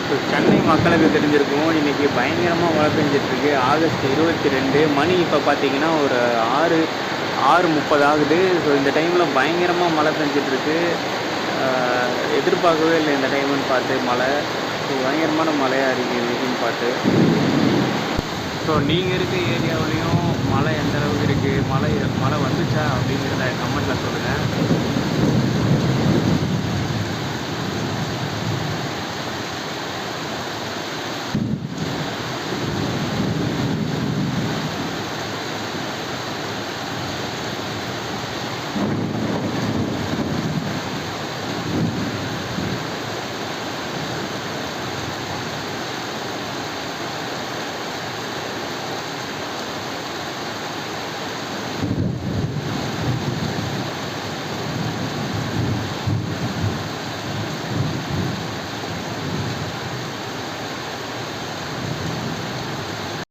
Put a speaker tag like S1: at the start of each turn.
S1: So Chennai மக்களுக்கு தெரிஞ்சிருக்கும். இன்னைக்கு பயங்கரமா மழை பெஞ்சிட்டுருக்கு. ஆகஸ்ட் 22 மணி இப்போ பார்த்தீங்கன்னா, ஒரு 6:30 ஆகுது. ஸோ இந்த டைமில் பயங்கரமா மழை பெஞ்சிட்ருக்கு. எதிர்பார்க்கவே இல்லை இந்த டைமுன்னு பார்த்து மழை. ஸோ பயங்கரமான மழையாக இருக்குது இதுன்னு பார்த்து. ஸோ நீங்கள் இருக்க ஏரியாவிலையும் மழை எந்த அளவுக்கு இருக்குது, மழை வந்துச்சா அப்படிங்கிறத கமெண்ட்டில் சொல்லுங்கள்.